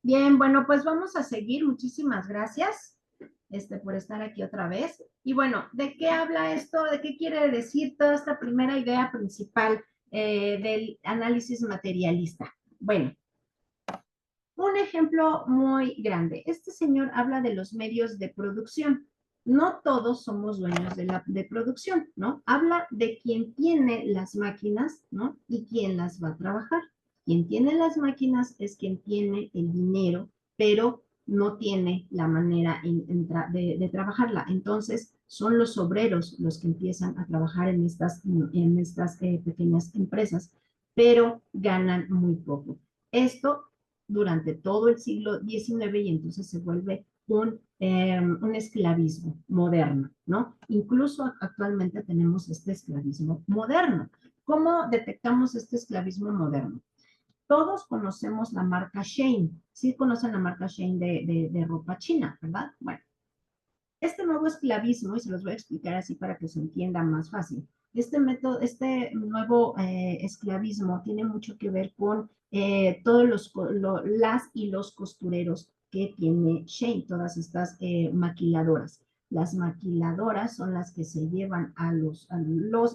Bien, bueno, pues vamos a seguir. Muchísimas gracias, por estar aquí otra vez. Y bueno, ¿de qué habla esto? ¿De qué quiere decir toda esta primera idea principal del análisis materialista? Bueno, un ejemplo muy grande. Este señor habla de los medios de producción. No todos somos dueños de producción, ¿no? Habla de quien tiene las máquinas, ¿no? Y quién las va a trabajar. Quien tiene las máquinas es quien tiene el dinero, pero no tiene la manera de trabajarla. Entonces, son los obreros los que empiezan a trabajar en estas pequeñas empresas, pero ganan muy poco. Esto durante todo el siglo XIX y entonces se vuelve un esclavismo moderno, ¿no? Incluso actualmente tenemos este esclavismo moderno. ¿Cómo detectamos este esclavismo moderno? Todos conocemos la marca Shane, sí conocen la marca Shane de ropa china, ¿verdad? Bueno, este nuevo esclavismo, y se los voy a explicar así para que se entienda más fácil, este método, este nuevo esclavismo tiene mucho que ver con todos las y los costureros que tiene Shane, todas estas maquiladoras. Las maquiladoras son las que se llevan a los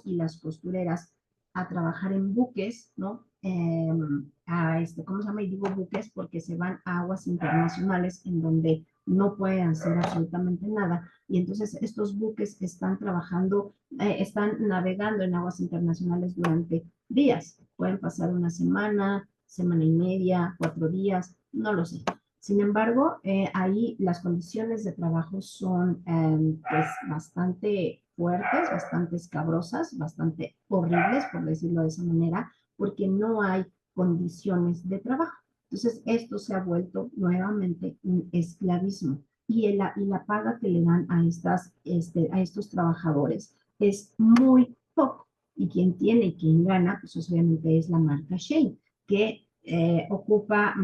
y las costureras a trabajar en buques, ¿no? ¿Cómo se llama? Y digo buques porque se van a aguas internacionales en donde no pueden hacer absolutamente nada. Y entonces estos buques están trabajando, están navegando en aguas internacionales durante días. Pueden pasar una semana, semana y media, 4 días, no lo sé. Sin embargo, ahí las condiciones de trabajo son pues bastante fuertes, bastante escabrosas, bastante horribles, por decirlo de esa manera, porque no hay condiciones de trabajo. Entonces, esto se ha vuelto nuevamente un esclavismo y la paga que le dan a estos trabajadores es muy poco. Y quien tiene y quien gana, pues obviamente es la marca Shane, que ocupa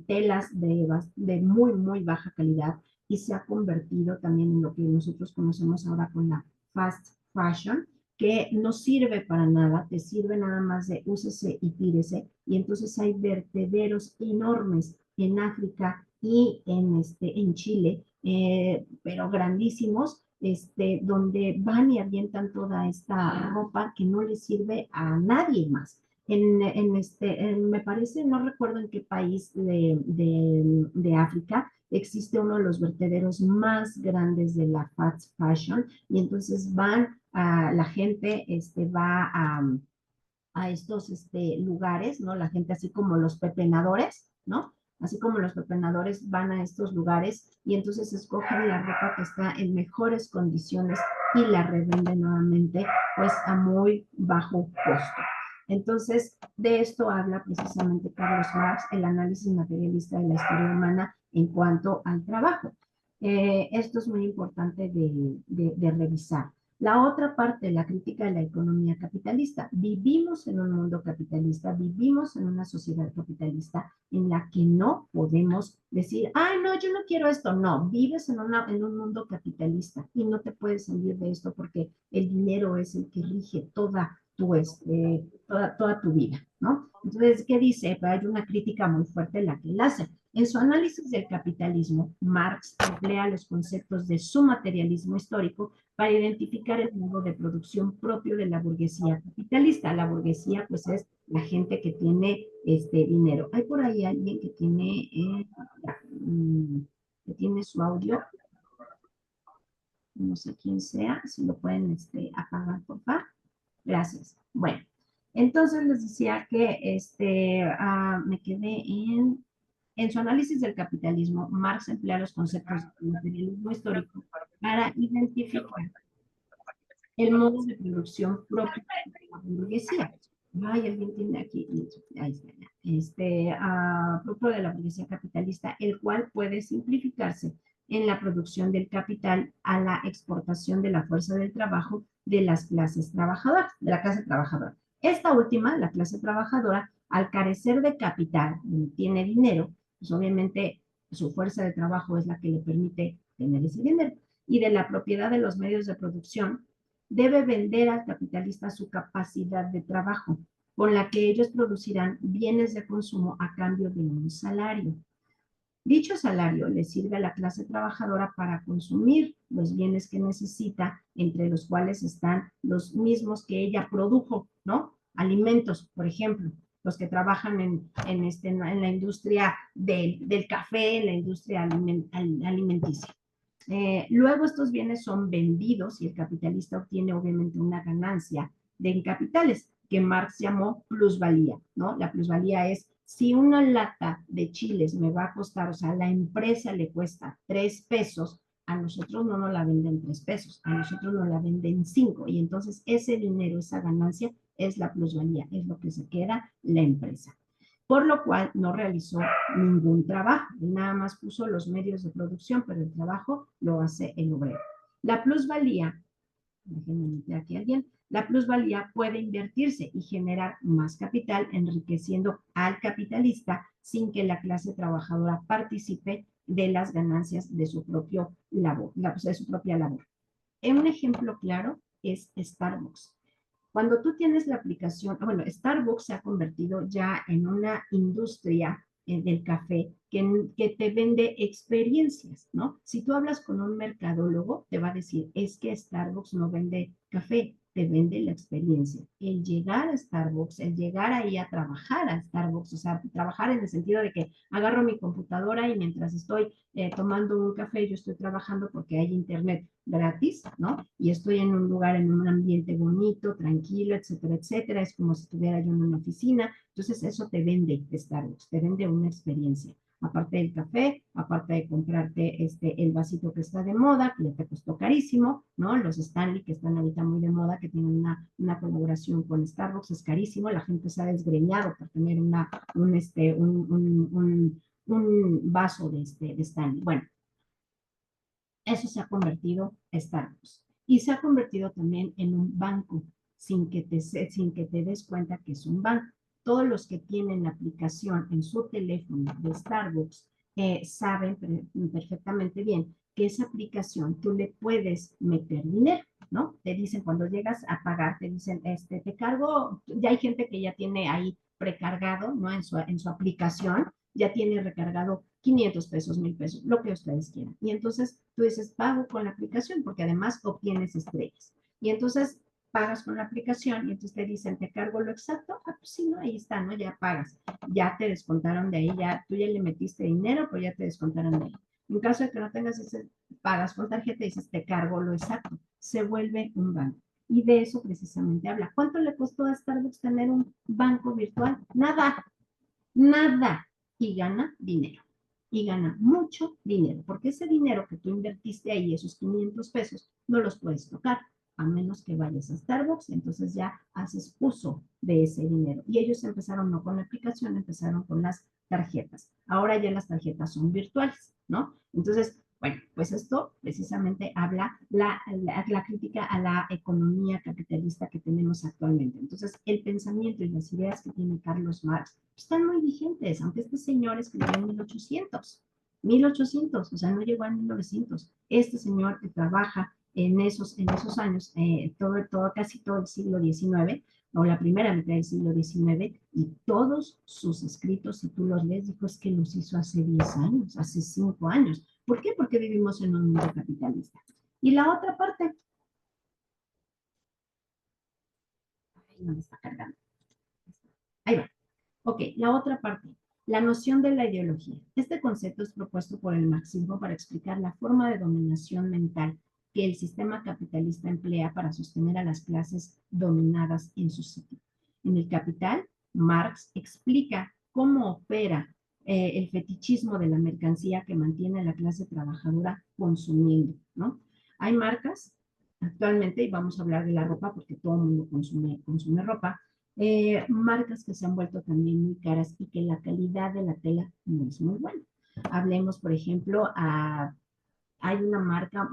telas de muy, muy baja calidad y se ha convertido también en lo que nosotros conocemos ahora con la fast fashion, que no sirve para nada, te sirve nada más de úsese y tírese, y entonces hay vertederos enormes en África y en Chile, pero grandísimos, donde van y avientan toda esta ropa que no le sirve a nadie más. Me parece, no recuerdo en qué país de África existe uno de los vertederos más grandes de la fast fashion, y entonces la gente va a estos lugares, ¿no? La gente así como los pepenadores, ¿no? Así como los pepenadores van a estos lugares y entonces escogen la ropa que está en mejores condiciones y la revenden nuevamente, pues a muy bajo costo. Entonces, de esto habla precisamente Carlos Marx, el análisis materialista de la historia humana en cuanto al trabajo. Esto es muy importante de revisar. La otra parte, la crítica de la economía capitalista. Vivimos en un mundo capitalista, vivimos en una sociedad capitalista en la que no podemos decir, ay, no, yo no quiero esto. No, vives en un mundo capitalista y no te puedes salir de esto porque el dinero es el que rige toda tu vida, ¿no? Entonces, ¿qué dice? Hay una crítica muy fuerte en la que él hace. En su análisis del capitalismo, Marx emplea los conceptos de su materialismo histórico para identificar el modo de producción propio de la burguesía capitalista. La burguesía, pues, es la gente que tiene dinero. Hay por ahí alguien que tiene su audio, no sé quién sea, si lo pueden apagar, por favor. Gracias. Bueno, entonces les decía que me quedé en su análisis del capitalismo. Marx emplea los conceptos del materialismo histórico para identificar el modo de producción propio de la burguesía. Ay, alguien tiene aquí, ahí está, ya. Propio de la burguesía capitalista, el cual puede simplificarse en la producción del capital a la exportación de la fuerza del trabajo de las clases trabajadoras, de la clase trabajadora. Esta última, la clase trabajadora, al carecer de capital, tiene dinero, pues obviamente su fuerza de trabajo es la que le permite tener ese dinero, y de la propiedad de los medios de producción, debe vender al capitalista su capacidad de trabajo, con la que ellos producirán bienes de consumo a cambio de un salario. Dicho salario le sirve a la clase trabajadora para consumir los bienes que necesita, entre los cuales están los mismos que ella produjo, ¿no? Alimentos, por ejemplo, los que trabajan en la industria del café, en la industria alimenticia. Luego estos bienes son vendidos y el capitalista obtiene obviamente una ganancia de capitales que Marx llamó plusvalía, ¿no? La plusvalía es si una lata de chiles me va a costar, o sea, a la empresa le cuesta 3 pesos, a nosotros no nos la venden 3 pesos, a nosotros nos la venden 5, y entonces ese dinero, esa ganancia es la plusvalía, es lo que se queda la empresa. Por lo cual no realizó ningún trabajo, nada más puso los medios de producción, pero el trabajo lo hace el obrero. La plusvalía, déjenme meter aquí a alguien, la plusvalía puede invertirse y generar más capital, enriqueciendo al capitalista sin que la clase trabajadora participe de las ganancias de su propio labor, de su propia labor. Un ejemplo claro es Starbucks. Cuando tú tienes la aplicación, bueno, Starbucks se ha convertido ya en una industria del café que te vende experiencias, ¿no? Si tú hablas con un mercadólogo, te va a decir, es que Starbucks no vende café, te vende la experiencia. El llegar a Starbucks, el llegar ahí a trabajar a Starbucks, o sea, trabajar en el sentido de que agarro mi computadora y mientras estoy tomando un café, yo estoy trabajando porque hay internet gratis, ¿no? Y estoy en un lugar, en un ambiente bonito, tranquilo, etcétera, etcétera. Es como si estuviera yo en una oficina. Entonces, eso te vende Starbucks, te vende una experiencia. Aparte del café, aparte de comprarte el vasito que está de moda, que ya te costó carísimo, ¿no? Los Stanley, que están ahorita muy de moda, que tienen una colaboración con Starbucks, es carísimo. La gente se ha desgreñado por tener un vaso de Stanley. Bueno, eso se ha convertido en Starbucks. Y se ha convertido también en un banco, sin que te des cuenta que es un banco. Todos los que tienen la aplicación en su teléfono de Starbucks saben perfectamente bien que esa aplicación tú le puedes meter dinero, ¿no? Te dicen cuando llegas a pagar, te dicen, te cargo, ya hay gente que ya tiene ahí precargado, ¿no? En su aplicación, ya tiene recargado 500 pesos, 1000 pesos, lo que ustedes quieran. Y entonces tú dices, pago con la aplicación porque además obtienes estrellas. Y entonces pagas con la aplicación y entonces te dicen, ¿te cargo lo exacto? Ah, pues sí, ¿no? Ahí está, ¿no? Ya pagas. Ya te descontaron de ahí, ya tú ya le metiste dinero, pero ya te descontaron de ahí. En caso de que no tengas ese, pagas con tarjeta y dices, te cargo lo exacto. Se vuelve un banco. Y de eso precisamente habla. ¿Cuánto le costó a Starbucks tener un banco virtual? Nada, nada. Y gana dinero. Y gana mucho dinero, porque ese dinero que tú invertiste ahí, esos 500 pesos, no los puedes tocar, a menos que vayas a Starbucks, entonces ya haces uso de ese dinero. Y ellos empezaron no con la aplicación, empezaron con las tarjetas. Ahora ya las tarjetas son virtuales, ¿no? Entonces, bueno, pues esto precisamente habla la crítica a la economía capitalista que tenemos actualmente. Entonces, el pensamiento y las ideas que tiene Carlos Marx están muy vigentes, aunque este señor escribió en 1800, o sea, no llegó a 1900. Este señor que trabaja en esos años, casi todo el siglo XIX, o la primera mitad del siglo XIX, y todos sus escritos, si tú los lees, dijo es que los hizo hace 10 años, hace 5 años. ¿Por qué? Porque vivimos en un mundo capitalista. Y la otra parte, ahí no me está cargando. Ahí va. Ok, la otra parte, la noción de la ideología. Este concepto es propuesto por el marxismo para explicar la forma de dominación mental que el sistema capitalista emplea para sostener a las clases dominadas en su sitio. En el Capital, Marx explica cómo opera el fetichismo de la mercancía que mantiene a la clase trabajadora consumiendo, ¿no? Hay marcas actualmente, y vamos a hablar de la ropa porque todo el mundo consume ropa, marcas que se han vuelto también muy caras y que la calidad de la tela no es muy buena. Hablemos, por ejemplo, hay una marca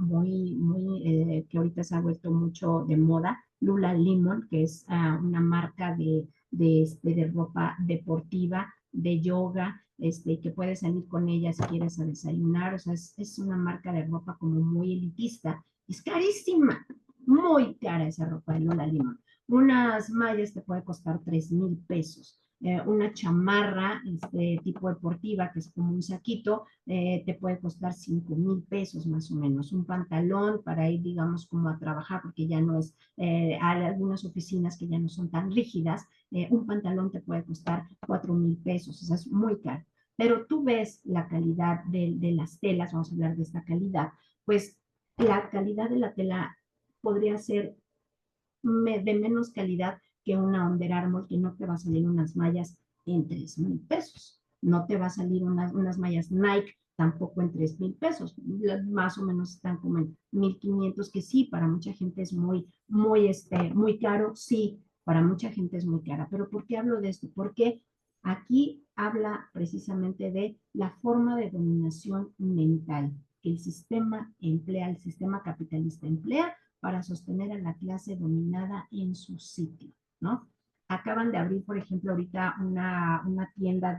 que ahorita se ha vuelto mucho de moda, Lula Lemon, que es una marca de ropa deportiva, de yoga, que puedes salir con ella si quieres a desayunar. O sea, es una marca de ropa como muy elitista. Es carísima, muy cara esa ropa de Lula Lemon. Unas mallas te puede costar 3000 pesos. una chamarra tipo deportiva, que es como un saquito, te puede costar 5,000 pesos más o menos. Un pantalón para ir, digamos, como a trabajar, porque ya no es, hay algunas oficinas que ya no son tan rígidas, un pantalón te puede costar 4,000 pesos, o sea, es muy caro. Pero tú ves la calidad de las telas, vamos a hablar de esta calidad, pues la calidad de la tela podría ser de menos calidad que una Under Armour, que no te va a salir unas mallas en 3,000 pesos. No te va a salir unas mallas Nike tampoco en 3,000 pesos. Más o menos están como en 1,500, que sí, para mucha gente es muy caro. Sí, para mucha gente es muy cara. Pero ¿por qué hablo de esto? Porque aquí habla precisamente de la forma de dominación mental que el sistema emplea, el sistema capitalista emplea para sostener a la clase dominada en su sitio, ¿no? Acaban de abrir, por ejemplo, ahorita una tienda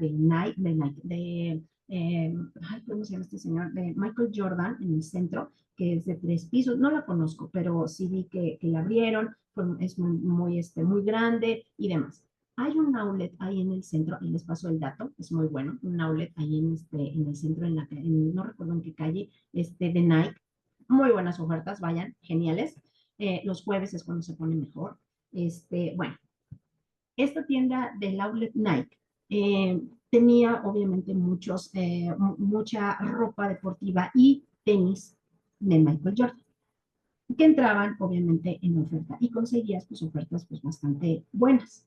¿cómo se llama este señor? De Michael Jordan en el centro, que es de 3 pisos. No la conozco, pero sí vi que la abrieron, es muy grande y demás. Hay un outlet ahí en el centro, y les paso el dato, es muy bueno, un outlet ahí en el centro, no recuerdo en qué calle, de Nike, muy buenas ofertas, vayan, geniales. Los jueves es cuando se pone mejor. Bueno, esta tienda del outlet Nike tenía obviamente mucha ropa deportiva y tenis de Michael Jordan, que entraban obviamente en oferta y conseguías pues ofertas pues bastante buenas.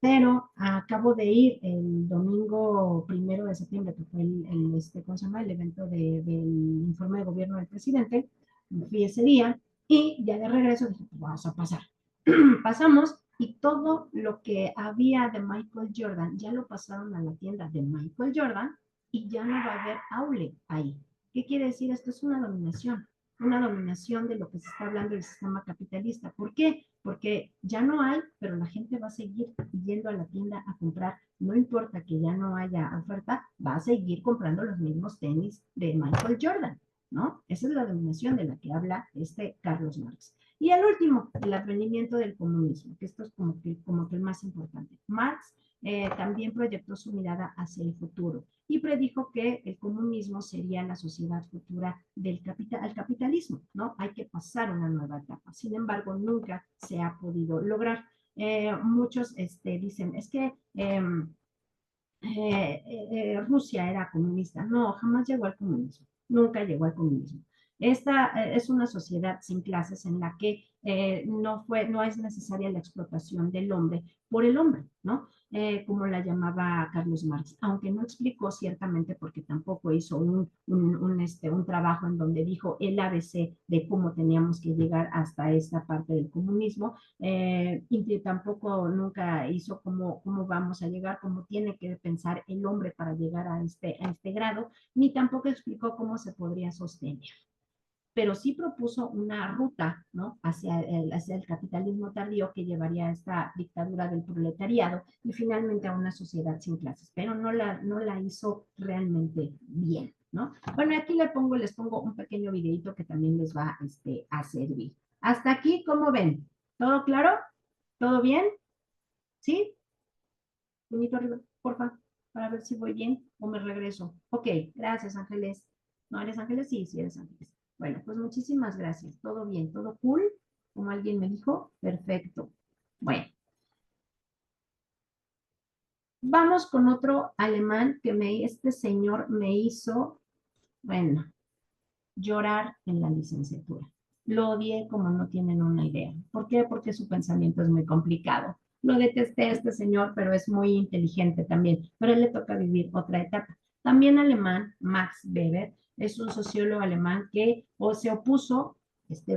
Pero acabo de ir el domingo 1 de septiembre, que fue ¿cómo se llama? El evento del informe de gobierno del presidente. Me fui ese día y ya de regreso dije, pues vamos a pasar. Pasamos y todo lo que había de Michael Jordan ya lo pasaron a la tienda de Michael Jordan y ya no va a haber outlet ahí. ¿Qué quiere decir? Esto es una dominación de lo que se está hablando del sistema capitalista. ¿Por qué? Porque ya no hay, pero la gente va a seguir yendo a la tienda a comprar. No importa que ya no haya oferta, va a seguir comprando los mismos tenis de Michael Jordan, ¿no? Esa es la dominación de la que habla Carlos Marx. Y el último, el advenimiento del comunismo, que esto es como que el más importante. Marx también proyectó su mirada hacia el futuro y predijo que el comunismo sería la sociedad futura al capitalismo, ¿no? Hay que pasar una nueva etapa. Sin embargo, nunca se ha podido lograr. Muchos dicen, es que Rusia era comunista. No, jamás llegó al comunismo, nunca llegó al comunismo. Esta es una sociedad sin clases en la que no es necesaria la explotación del hombre por el hombre, ¿no? Como la llamaba Carlos Marx, aunque no explicó ciertamente porque tampoco hizo un trabajo en donde dijo el ABC de cómo teníamos que llegar hasta esta parte del comunismo, y tampoco nunca hizo cómo vamos a llegar, cómo tiene que pensar el hombre para llegar a este grado, ni tampoco explicó cómo se podría sostener. Pero sí propuso una ruta, ¿no? hacia el capitalismo tardío que llevaría a esta dictadura del proletariado y finalmente a una sociedad sin clases, pero no la hizo realmente bien, ¿no? Bueno, aquí les pongo un pequeño videito que también les va a servir. Hasta aquí, ¿cómo ven? ¿Todo claro? ¿Todo bien? ¿Sí? Puñito arriba, porfa, para ver si voy bien o me regreso. Ok, gracias, Ángeles. ¿No eres Ángeles? Sí, sí eres Ángeles. Bueno, pues muchísimas gracias. Todo bien, todo cool, como alguien me dijo. Perfecto. Bueno, vamos con otro alemán que este señor me hizo, bueno, llorar en la licenciatura. Lo odié como no tienen una idea. ¿Por qué? Porque su pensamiento es muy complicado. Lo detesté a este señor, pero es muy inteligente también. Pero a él le toca vivir otra etapa. También alemán, Max Weber, es un sociólogo alemán que se opuso,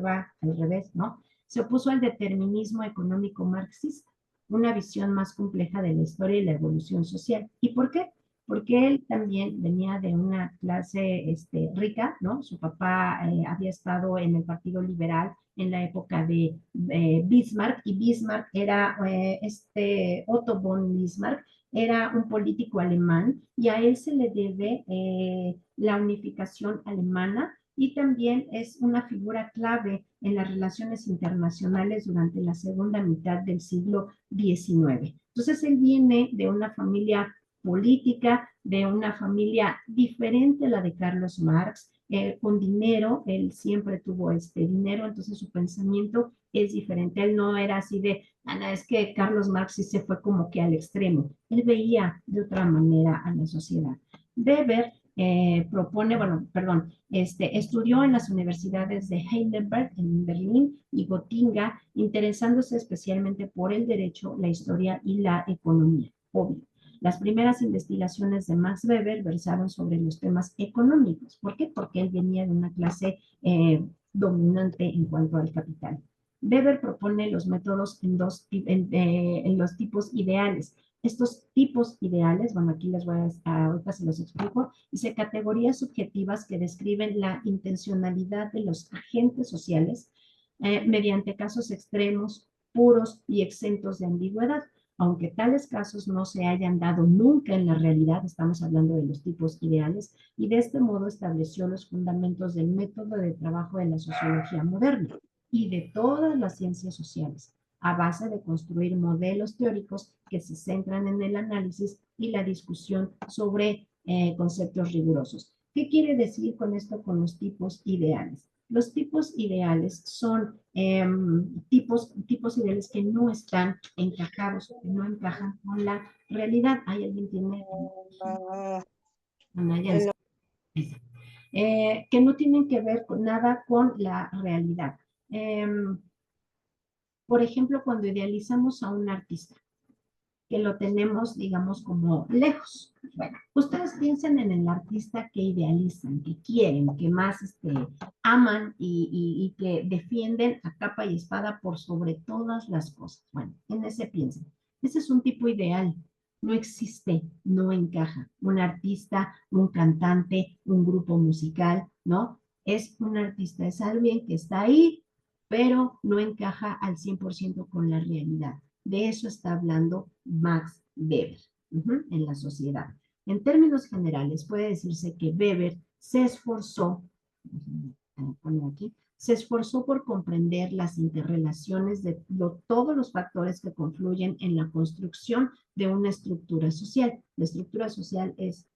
va al revés, ¿no? Se opuso al determinismo económico marxista, una visión más compleja de la historia y la evolución social. ¿Y por qué? Porque él también venía de una clase rica, ¿no? Su papá había estado en el Partido Liberal en la época de Bismarck, y Bismarck era, Otto von Bismarck, era un político alemán, y a él se le debe la unificación alemana, y también es una figura clave en las relaciones internacionales durante la segunda mitad del siglo XIX. Entonces él viene de una familia política, de una familia diferente a la de Carlos Marx, con dinero, él siempre tuvo este dinero, entonces su pensamiento es diferente. Él no era así de, Ana, es que Carlos Marx sí se fue como que al extremo. Él veía de otra manera a la sociedad. Weber propone, bueno, perdón, estudió en las universidades de Heidelberg en Berlín y Gotinga, interesándose especialmente por el derecho, la historia y la economía, obvio. Las primeras investigaciones de Max Weber versaron sobre los temas económicos. ¿Por qué? Porque él venía de una clase dominante en cuanto al capital. Weber propone los métodos en los tipos ideales. Estos tipos ideales, bueno, aquí les voy ahorita se los explico, dice categorías subjetivas que describen la intencionalidad de los agentes sociales mediante casos extremos, puros y exentos de ambigüedad. Aunque tales casos no se hayan dado nunca en la realidad, estamos hablando de los tipos ideales, y de este modo estableció los fundamentos del método de trabajo de la sociología moderna y de todas las ciencias sociales, a base de construir modelos teóricos que se centran en el análisis y la discusión sobre conceptos rigurosos. ¿Qué quiere decir con esto con los tipos ideales? Los tipos ideales son tipos ideales que no están encajados, que no encajan con la realidad. ¿Hay alguien tiene? Ana, ya que no tienen que ver con nada con la realidad. Eh, por ejemplo, cuando idealizamos a un artista, que lo tenemos, digamos, como lejos. Bueno, ustedes piensen en el artista que idealizan, que quieren, que más aman y que defienden a capa y espada por sobre todas las cosas. Bueno, en ese piensen. Ese es un tipo ideal. No existe, no encaja. Un artista, un cantante, un grupo musical, ¿no? Es un artista, es alguien que está ahí, pero no encaja al 100% con la realidad. De eso está hablando Max Weber en la sociedad. En términos generales, puede decirse que Weber se esforzó, aquí, se esforzó por comprender las interrelaciones de todos los factores que confluyen en la construcción de una estructura social. La estructura social es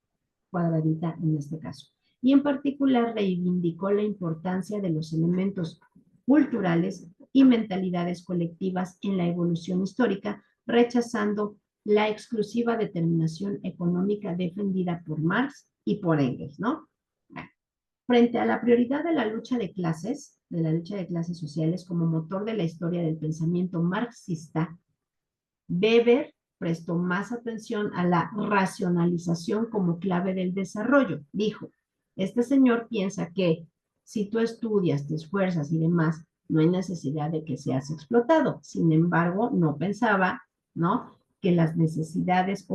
cuadradita en este caso. Y en particular reivindicó la importancia de los elementos culturales y mentalidades colectivas en la evolución histórica, rechazando la exclusiva determinación económica defendida por Marx y por Engels, ¿no? Frente a la prioridad de la lucha de clases sociales como motor de la historia del pensamiento marxista, Weber prestó más atención a la racionalización como clave del desarrollo. Dijo, este señor piensa que si tú estudias, te esfuerzas y demás, no hay necesidad de que seas explotado. Sin embargo, no pensaba, ¿no? Que las necesidades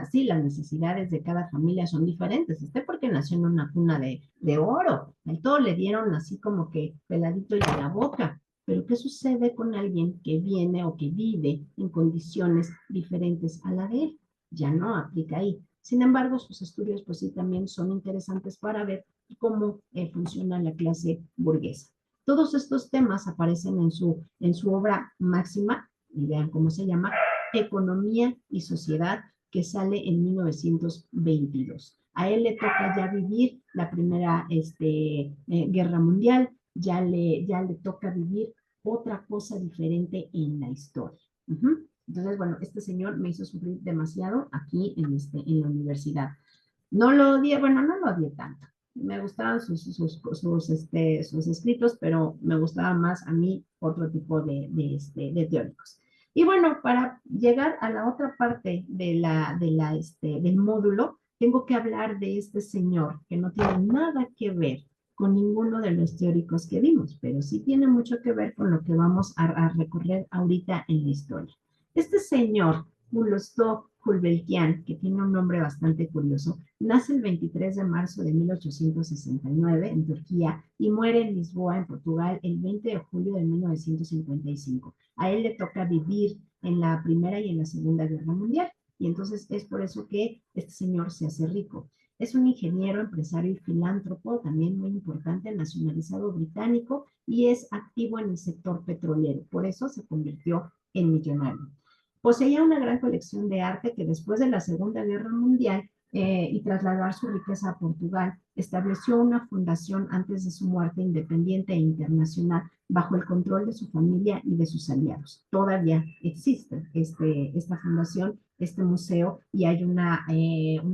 sí, las necesidades de cada familia son diferentes. Porque nació en una cuna de oro. A todo le dieron así como que peladito y a la boca. Pero ¿qué sucede con alguien que viene o que vive en condiciones diferentes a la de él? Ya no aplica ahí. Sin embargo, sus estudios pues sí también son interesantes para ver cómo funciona la clase burguesa. Todos estos temas aparecen en su obra máxima, y vean cómo se llama, Economía y Sociedad, que sale en 1922. A él le toca ya vivir la primera guerra mundial, ya le toca vivir otra cosa diferente en la historia. Entonces, bueno, este señor me hizo sufrir demasiado aquí en la universidad. No lo odié, bueno, no lo odié tanto. Me gustaban sus escritos, pero me gustaba más a mí otro tipo de teóricos. Y bueno, para llegar a la otra parte del módulo, tengo que hablar de este señor que no tiene nada que ver con ninguno de los teóricos que vimos, pero sí tiene mucho que ver con lo que vamos a recorrer ahorita en la historia. Este señor, Ulosto Gulbenkian, que tiene un nombre bastante curioso, nace el 23 de marzo de 1869 en Turquía y muere en Lisboa, en Portugal, el 20 de julio de 1955. A él le toca vivir en la Primera y en la Segunda Guerra Mundial, y entonces es por eso que este señor se hace rico. Es un ingeniero, empresario y filántropo, también muy importante, nacionalizado británico, y es activo en el sector petrolero. Por eso se convirtió en millonario. Poseía una gran colección de arte que después de la Segunda Guerra Mundial y trasladar su riqueza a Portugal, estableció una fundación antes de su muerte independiente e internacional bajo el control de su familia y de sus aliados. Todavía existe esta fundación, este museo, y hay una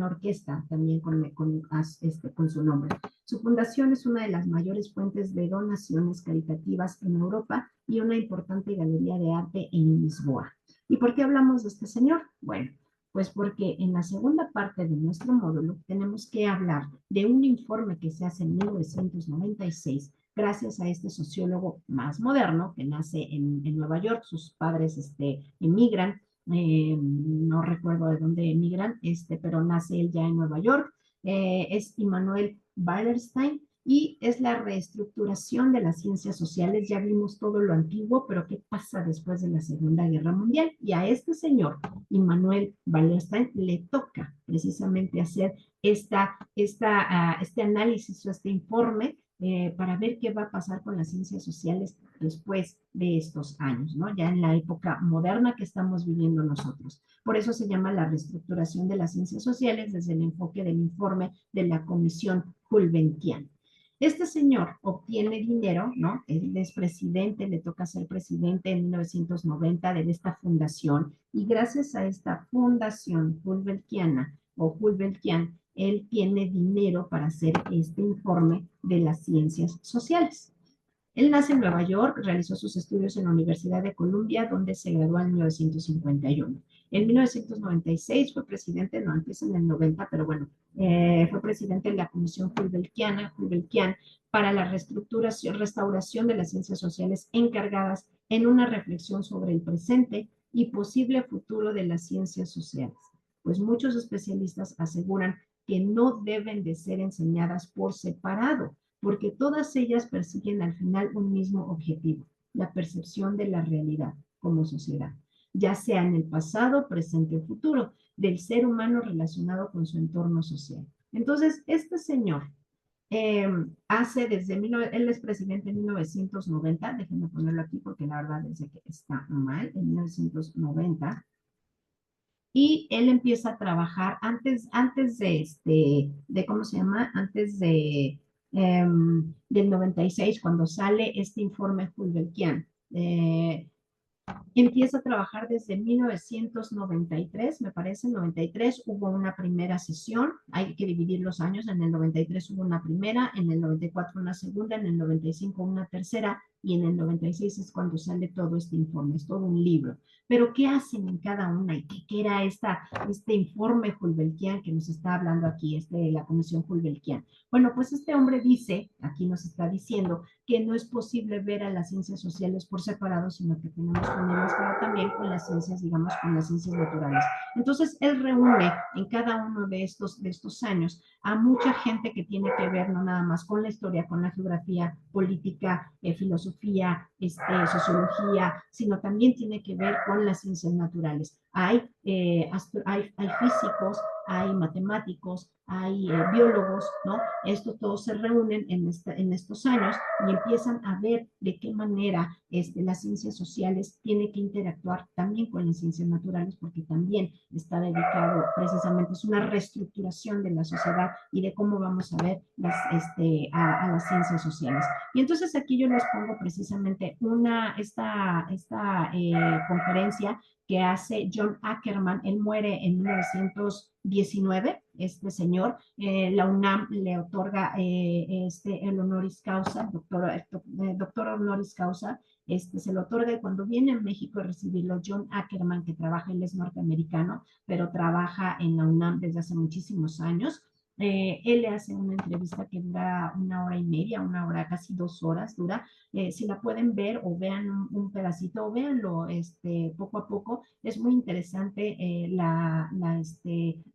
orquesta también con su nombre. Su fundación es una de las mayores fuentes de donaciones caritativas en Europa y una importante galería de arte en Lisboa. ¿Y por qué hablamos de este señor? Bueno, pues porque en la segunda parte de nuestro módulo tenemos que hablar de un informe que se hace en 1996 gracias a este sociólogo más moderno que nace en Nueva York. Sus padres emigran, no recuerdo de dónde emigran, pero nace él ya en Nueva York. Es Immanuel Wallerstein y es la reestructuración de las ciencias sociales. Ya vimos todo lo antiguo, pero ¿qué pasa después de la Segunda Guerra Mundial? Y a este señor, Immanuel Wallerstein, le toca precisamente hacer este análisis o este informe para ver qué va a pasar con las ciencias sociales después de estos años, ¿no? Ya en la época moderna que estamos viviendo nosotros. Por eso se llama la reestructuración de las ciencias sociales desde el enfoque del informe de la Comisión Gulbenkian. Este señor obtiene dinero, ¿no? Él es presidente, le toca ser presidente en 1990 de esta fundación y gracias a esta fundación Gulbenkiana o Gulbenkian, él tiene dinero para hacer este informe de las ciencias sociales. Él nace en Nueva York, realizó sus estudios en la Universidad de Columbia, donde se graduó en 1951. En 1996 fue presidente, no empieza en el 90, pero bueno, fue presidente de la Comisión Gulbenkian para la restauración de las ciencias sociales encargadas en una reflexión sobre el presente y posible futuro de las ciencias sociales. Pues muchos especialistas aseguran que no deben de ser enseñadas por separado, porque todas ellas persiguen al final un mismo objetivo, la percepción de la realidad como sociedad, ya sea en el pasado, presente o futuro, del ser humano relacionado con su entorno social. Entonces, este señor él es presidente en 1990, déjenme ponerlo aquí porque la verdad es que está mal, en 1990, y él empieza a trabajar antes ¿cómo se llama? Antes del 96, cuando sale este informe Gulbenkian. Empieza a trabajar desde 1993, me parece, en 93 hubo una primera sesión, hay que dividir los años, en el 93 hubo una primera, en el 94 una segunda, en el 95 una tercera, y en el 96 es cuando sale todo este informe, es todo un libro. Pero ¿qué hacen en cada una? ¿Y qué era este informe Gulbenkian que nos está hablando aquí, la Comisión Gulbenkian? Bueno, pues este hombre dice, aquí nos está diciendo, que no es posible ver a las ciencias sociales por separado, sino que tenemos que unirlas, pero también con las ciencias, digamos, con las ciencias naturales. Entonces, él reúne en cada uno de estos años a mucha gente que tiene que ver no nada más con la historia, con la geografía, política, filosofía, sociología, sino también tiene que ver con las ciencias naturales. Hay físicos, hay matemáticos, hay biólogos, ¿no? Estos todos se reúnen en estos años y empiezan a ver de qué manera las ciencias sociales tienen que interactuar también con las ciencias naturales, porque también está dedicado precisamente, es una reestructuración de la sociedad y de cómo vamos a ver a las ciencias sociales. Y entonces aquí yo les pongo precisamente esta conferencia que hace John Ackerman. Él muere en 1919, este señor. La UNAM le otorga el honoris causa, doctor honoris causa, se lo otorga, y cuando viene a México a recibirlo, John Ackerman, que trabaja, él es norteamericano, pero trabaja en la UNAM desde hace muchísimos años. Él le hace una entrevista que dura 1 hora y media, 1 hora, casi 2 horas dura. Si la pueden ver o vean un pedacito o véanlo poco a poco, es muy interesante la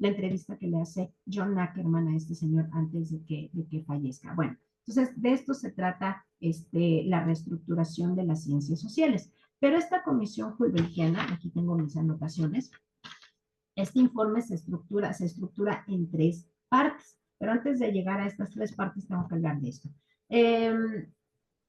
entrevista que le hace John Ackerman a este señor antes de que fallezca. Bueno, entonces de esto se trata la reestructuración de las ciencias sociales. Pero esta comisión Gulbenkiana, aquí tengo mis anotaciones, este informe se estructura en 3 partes, pero antes de llegar a estas 3 partes tengo que hablar de esto. El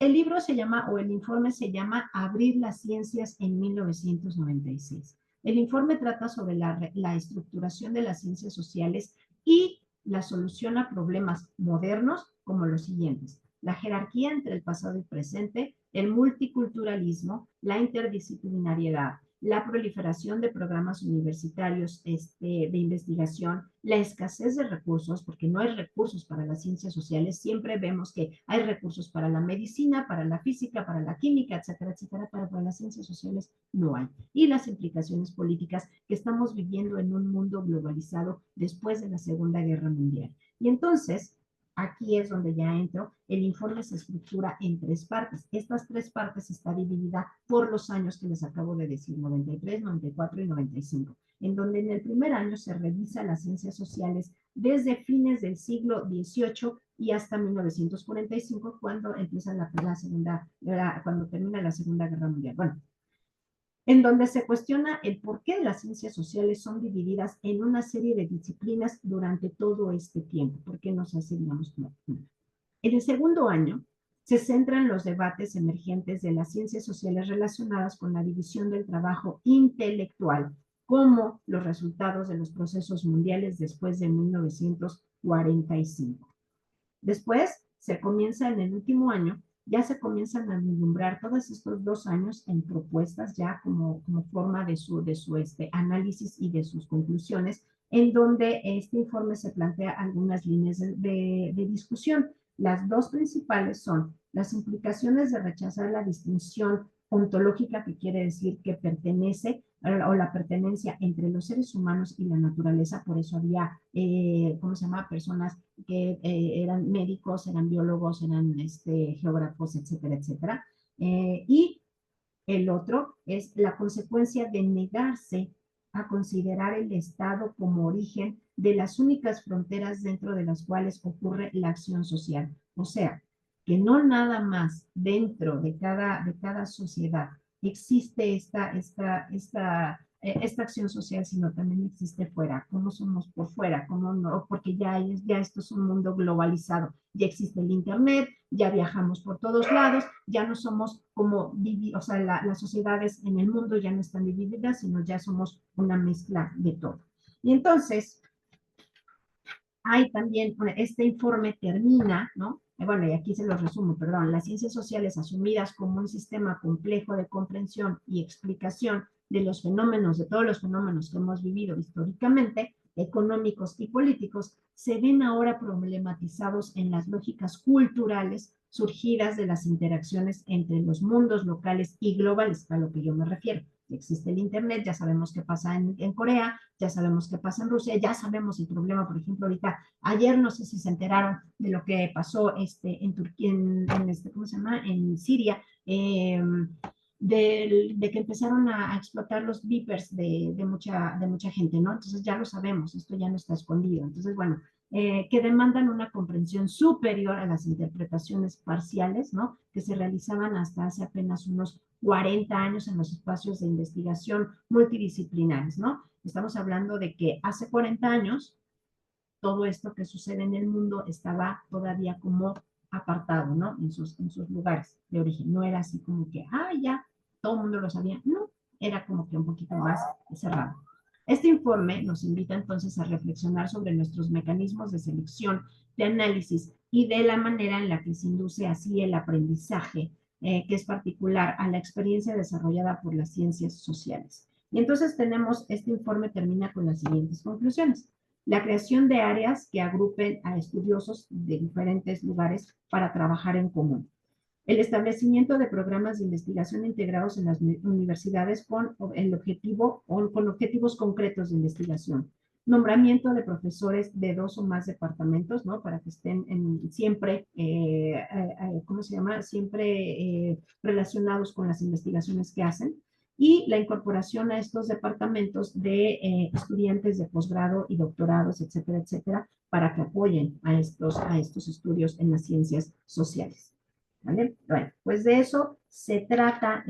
libro se llama, o el informe se llama Abrir las ciencias en 1996. El informe trata sobre la estructuración de las ciencias sociales y la solución a problemas modernos como los siguientes: la jerarquía entre el pasado y presente, el multiculturalismo, la interdisciplinariedad, la proliferación de programas universitarios de investigación, la escasez de recursos, porque no hay recursos para las ciencias sociales. Siempre vemos que hay recursos para la medicina, para la física, para la química, etcétera, etcétera, pero para las ciencias sociales no hay. Y las implicaciones políticas que estamos viviendo en un mundo globalizado después de la Segunda Guerra Mundial. Y entonces, aquí es donde ya entro. El informe se estructura en tres partes. Estas tres partes está dividida por los años que les acabo de decir: 93, 94 y 95, en donde en el primer año se revisa las ciencias sociales desde fines del siglo XVIII y hasta 1945, cuando empieza cuando termina la Segunda Guerra Mundial. Bueno, en donde se cuestiona el por qué las ciencias sociales son divididas en una serie de disciplinas durante todo este tiempo. ¿Por qué no se hace, digamos, como? En el segundo año se centran los debates emergentes de las ciencias sociales relacionadas con la división del trabajo intelectual como los resultados de los procesos mundiales después de 1945. Después se comienza en el último año, ya se comienzan a vislumbrar todos estos 2 años en propuestas ya como forma de su análisis y de sus conclusiones, en donde este informe se plantea algunas líneas de discusión. Las dos principales son las implicaciones de rechazar la distinción ontológica, que quiere decir que pertenece o la pertenencia entre los seres humanos y la naturaleza. Por eso había, ¿cómo se llama?, personas que eran médicos, eran biólogos, eran geógrafos, etcétera, etcétera. Y el otro es la consecuencia de negarse a considerar el Estado como origen de las únicas fronteras dentro de las cuales ocurre la acción social. O sea, que no nada más dentro de cada sociedad existe esta acción social, sino también existe fuera. ¿Cómo somos por fuera? ¿Cómo no? Porque ya esto es un mundo globalizado. Ya existe el Internet, ya viajamos por todos lados, ya no somos como, o sea, las sociedades en el mundo ya no están divididas, sino ya somos una mezcla de todo. Y entonces, hay también, este informe termina, ¿no? Bueno, y aquí se los resumo, perdón: las ciencias sociales asumidas como un sistema complejo de comprensión y explicación de los fenómenos, de todos los fenómenos que hemos vivido históricamente, económicos y políticos, se ven ahora problematizados en las lógicas culturales surgidas de las interacciones entre los mundos locales y globales, a lo que yo me refiero. Existe el Internet, ya sabemos qué pasa en Corea, ya sabemos qué pasa en Rusia, ya sabemos el problema, por ejemplo, ahorita, ayer no sé si se enteraron de lo que pasó en Turquía, ¿cómo se llama?, en Siria, de que empezaron a explotar los beepers de mucha gente, ¿no? Entonces ya lo sabemos, esto ya no está escondido. Entonces, bueno, que demandan una comprensión superior a las interpretaciones parciales, ¿no?, que se realizaban hasta hace apenas unos 40 años en los espacios de investigación multidisciplinares, ¿no? Estamos hablando de que hace 40 años todo esto que sucede en el mundo estaba todavía como apartado, ¿no?, en sus lugares de origen. No era así como que, ya, todo el mundo lo sabía. No, era como que un poquito más cerrado. Este informe nos invita entonces a reflexionar sobre nuestros mecanismos de selección, de análisis y de la manera en la que se induce así el aprendizaje, que es particular a la experiencia desarrollada por las ciencias sociales. Y entonces este informe termina con las siguientes conclusiones: la creación de áreas que agrupen a estudiosos de diferentes lugares para trabajar en común, el establecimiento de programas de investigación integrados en las universidades con objetivos concretos de investigación, nombramiento de profesores de 2 o más departamentos, ¿no?, para que estén siempre, ¿cómo se llama?, siempre relacionados con las investigaciones que hacen, y la incorporación a estos departamentos de estudiantes de posgrado y doctorados, etcétera, etcétera, para que apoyen a estos estudios en las ciencias sociales. ¿Vale? Bueno, pues de eso se trata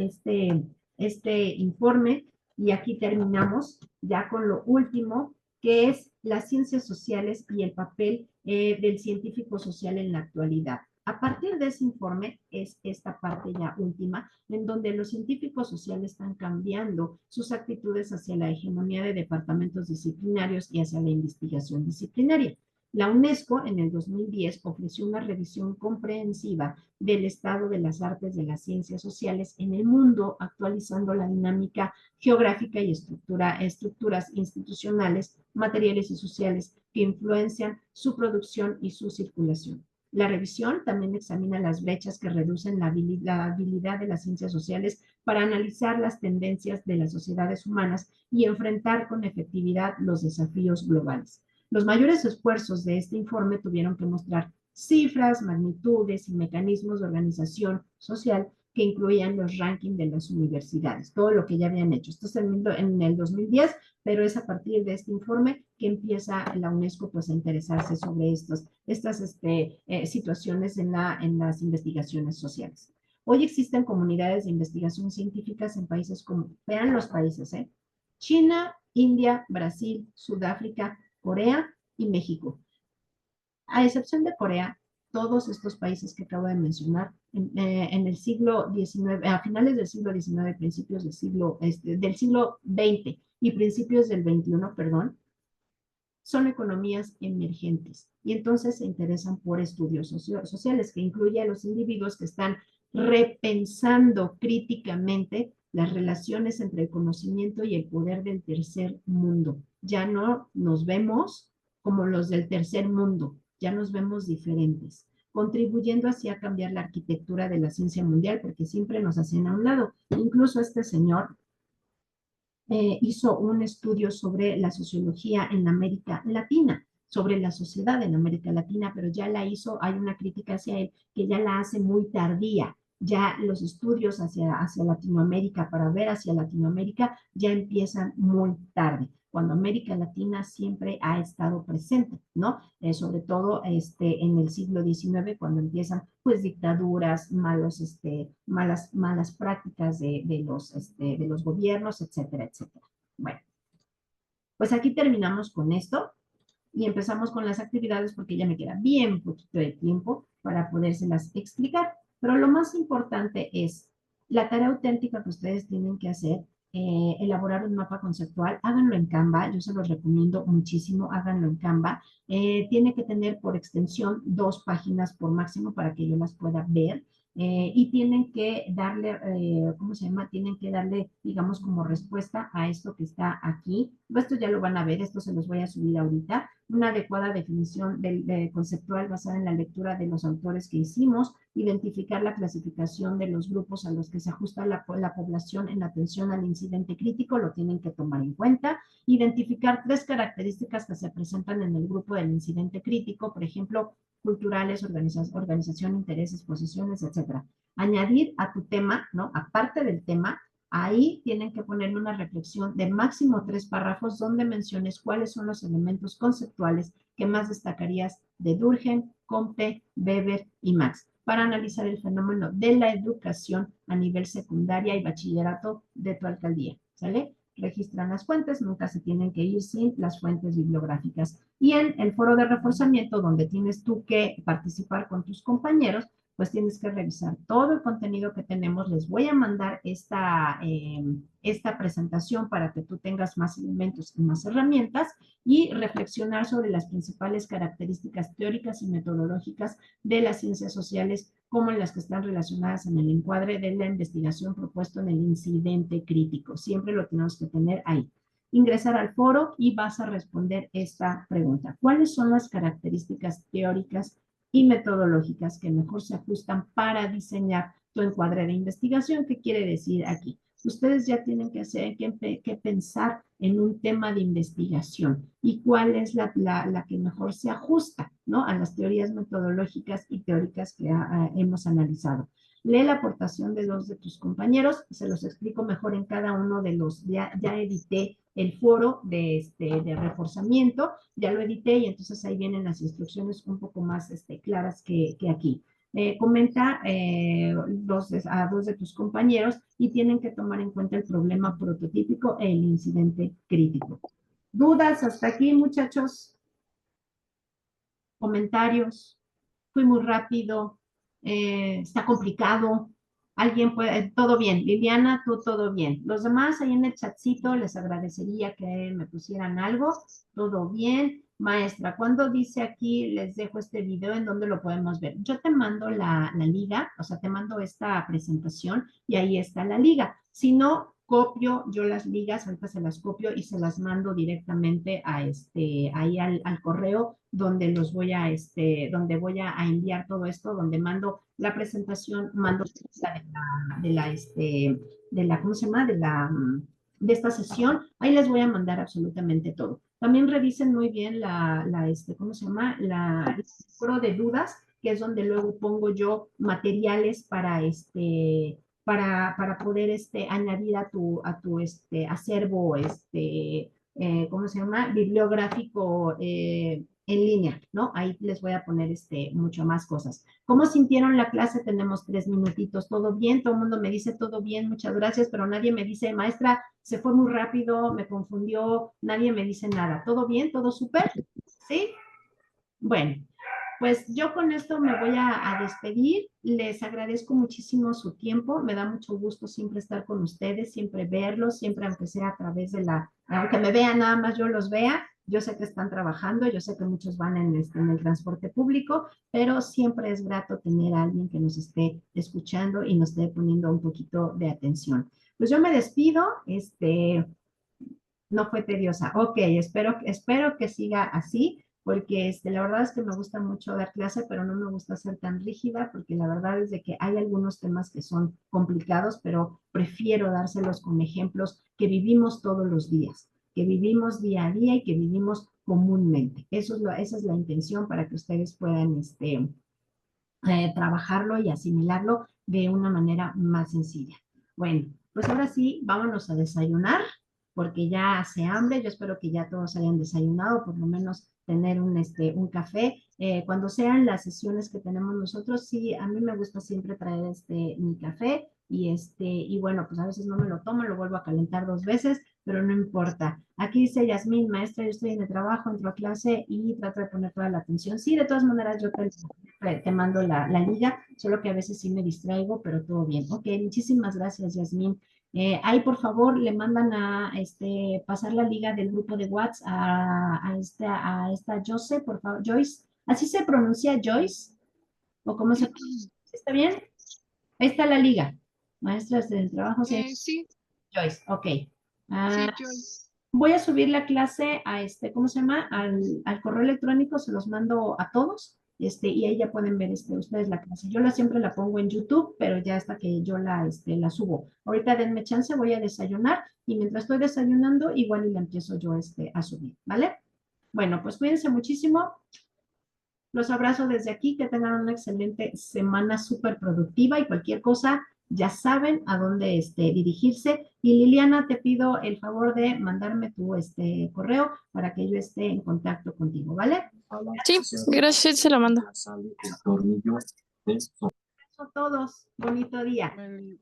este informe, y aquí terminamos ya con lo último, que es las ciencias sociales y el papel del científico social en la actualidad. A partir de ese informe es esta parte ya última, en donde los científicos sociales están cambiando sus actitudes hacia la hegemonía de departamentos disciplinarios y hacia la investigación disciplinaria. La UNESCO en el 2010 ofreció una revisión comprensiva del estado de las artes de las ciencias sociales en el mundo, actualizando la dinámica geográfica y estructuras institucionales, materiales y sociales que influencian su producción y su circulación. La revisión también examina las brechas que reducen la habilidad de las ciencias sociales para analizar las tendencias de las sociedades humanas y enfrentar con efectividad los desafíos globales. Los mayores esfuerzos de este informe tuvieron que mostrar cifras, magnitudes y mecanismos de organización social que incluían los rankings de las universidades, todo lo que ya habían hecho. Esto es en el 2010, pero es a partir de este informe que empieza la UNESCO pues, a interesarse sobre estas situaciones en las investigaciones sociales. Hoy existen comunidades de investigación científicas en países como, vean los países, China, India, Brasil, Sudáfrica, Corea y México. A excepción de Corea, todos estos países que acabo de mencionar, en el siglo XIX, a finales del siglo XIX, principios del siglo XX y principios del XXI, perdón, son economías emergentes y entonces se interesan por estudios sociales que incluye a los individuos que están repensando críticamente las relaciones entre el conocimiento y el poder del tercer mundo. Ya no nos vemos como los del tercer mundo, ya nos vemos diferentes, contribuyendo así a cambiar la arquitectura de la ciencia mundial, porque siempre nos hacen a un lado. Incluso este señor hizo un estudio sobre la sociología en América Latina, sobre la sociedad en América Latina, pero ya la hizo, hay una crítica hacia él que ya la hace muy tardía. Ya los estudios hacia Latinoamérica, para ver hacia Latinoamérica, ya empiezan muy tarde, cuando América Latina siempre ha estado presente, ¿no? Sobre todo en el siglo XIX, cuando empiezan pues dictaduras, malas prácticas de los gobiernos, etcétera, etcétera. Bueno, pues aquí terminamos con esto y empezamos con las actividades porque ya me queda bien poquito de tiempo para podérselas explicar. Pero lo más importante es la tarea auténtica que ustedes tienen que hacer, elaborar un mapa conceptual, háganlo en Canva, yo se los recomiendo muchísimo, háganlo en Canva. Tiene que tener por extensión 2 páginas por máximo para que yo las pueda ver. Y tienen que darle, ¿cómo se llama? Tienen que darle, digamos, como respuesta a esto que está aquí. Esto ya lo van a ver, esto se los voy a subir ahorita. Una adecuada definición conceptual basada en la lectura de los autores que hicimos, identificar la clasificación de los grupos a los que se ajusta la población en atención al incidente crítico, lo tienen que tomar en cuenta, identificar 3 características que se presentan en el grupo del incidente crítico, por ejemplo, culturales, organización, intereses, posiciones, etcétera. Añadir a tu tema, ¿no? Aparte del tema, ahí tienen que poner una reflexión de máximo 3 párrafos donde menciones cuáles son los elementos conceptuales que más destacarías de Durkheim, Comte, Weber y Marx para analizar el fenómeno de la educación a nivel secundaria y bachillerato de tu alcaldía. ¿Sale? Registran las fuentes, nunca se tienen que ir sin las fuentes bibliográficas. Y en el foro de reforzamiento, donde tienes tú que participar con tus compañeros, pues tienes que revisar todo el contenido que tenemos. Les voy a mandar esta presentación para que tú tengas más elementos y más herramientas y reflexionar sobre las principales características teóricas y metodológicas de las ciencias sociales, como las que están relacionadas en el encuadre de la investigación propuesto en el incidente crítico. Siempre lo tenemos que tener ahí. Ingresar al foro y vas a responder esta pregunta. ¿Cuáles son las características teóricas y metodológicas que mejor se ajustan para diseñar tu encuadre de investigación? ¿Qué quiere decir aquí? Ustedes ya tienen que pensar en un tema de investigación y cuál es la que mejor se ajusta, ¿no? A las teorías metodológicas y teóricas que hemos analizado. Lee la aportación de 2 de tus compañeros, se los explico mejor en cada uno de los, ya edité el foro de reforzamiento, ya lo edité y entonces ahí vienen las instrucciones un poco más claras que aquí. Comenta a 2 de tus compañeros y tienen que tomar en cuenta el problema prototípico e el incidente crítico. ¿Dudas hasta aquí, muchachos? ¿Comentarios? ¿Fui muy rápido? está complicado. Alguien puede, todo bien. Liliana, tú todo bien. Los demás ahí en el chatcito les agradecería que me pusieran algo. Todo bien. Maestra, cuando dice aquí, les dejo este video en donde lo podemos ver. Yo te mando la liga, o sea, te mando esta presentación y ahí está la liga. Si no, copio yo las ligas, ahorita se las copio y se las mando directamente a ahí al correo donde los voy a, donde voy a enviar todo esto, donde mando la presentación, mando de la, ¿cómo se llama? De esta sesión, ahí les voy a mandar absolutamente todo. También revisen muy bien ¿cómo se llama? El foro de dudas, que es donde luego pongo yo materiales para poder añadir a tu acervo, ¿cómo se llama? Bibliográfico en línea, ¿no? Ahí les voy a poner mucho más cosas. ¿Cómo sintieron la clase? Tenemos 3 minutitos. ¿Todo bien? Todo el mundo me dice todo bien, muchas gracias, pero nadie me dice, maestra, se fue muy rápido, me confundió, nadie me dice nada. ¿Todo bien? ¿Todo súper? ¿Sí? Bueno, pues yo con esto me voy a despedir. Les agradezco muchísimo su tiempo. Me da mucho gusto siempre estar con ustedes, siempre verlos, siempre aunque sea a través aunque me vean nada más yo los vea. Yo sé que están trabajando, yo sé que muchos van en el transporte público, pero siempre es grato tener a alguien que nos esté escuchando y nos esté poniendo un poquito de atención. Pues yo me despido, no fue tediosa. Ok, espero que siga así, porque la verdad es que me gusta mucho dar clase, pero no me gusta ser tan rígida, porque la verdad es de que hay algunos temas que son complicados, pero prefiero dárselos con ejemplos que vivimos todos los días, que vivimos día a día y que vivimos comúnmente. Esa es la intención para que ustedes puedan trabajarlo y asimilarlo de una manera más sencilla. Bueno, pues ahora sí, vámonos a desayunar, porque ya hace hambre. Yo espero que ya todos hayan desayunado, por lo menos tener un café. Cuando sean las sesiones que tenemos nosotros, sí, a mí me gusta siempre traer mi café y bueno, pues a veces no me lo tomo, lo vuelvo a calentar 2 veces, pero no importa. Aquí dice Yasmín, maestra, yo estoy en el trabajo, entro a clase y trato de poner toda la atención. Sí, de todas maneras, yo te mando la liga, solo que a veces sí me distraigo, pero todo bien. Ok, muchísimas gracias, Yasmín. Ahí, por favor, le mandan a pasar la liga del grupo de WhatsApp a esta Joyce, por favor, Joyce. ¿Así se pronuncia Joyce? ¿O cómo se pronuncia? ¿Está bien? Ahí está la liga. Maestras del trabajo, Sí, Joyce, ok. sí, Ah, Joyce. voy a subir la clase a ¿cómo se llama? Al correo electrónico, se los mando a todos, y ahí ya pueden ver ustedes la clase. Yo siempre la pongo en YouTube, pero ya hasta que yo la subo. Ahorita denme chance, voy a desayunar, y mientras estoy desayunando, igual y la empiezo yo a subir, ¿vale? Bueno, pues cuídense muchísimo. Los abrazo desde aquí, que tengan una excelente semana súper productiva y cualquier cosa, ya saben a dónde dirigirse. Y Liliana, te pido el favor de mandarme tu correo para que yo esté en contacto contigo, ¿vale? Sí, gracias, se lo mando. Eso a todos. Bonito día.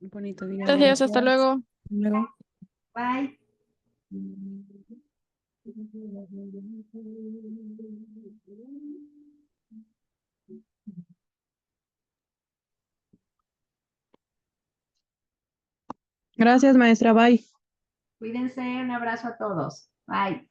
Bonito día. Gracias, hasta luego. Luego. Bye. Gracias, maestra. Bye. Cuídense, un abrazo a todos. Bye.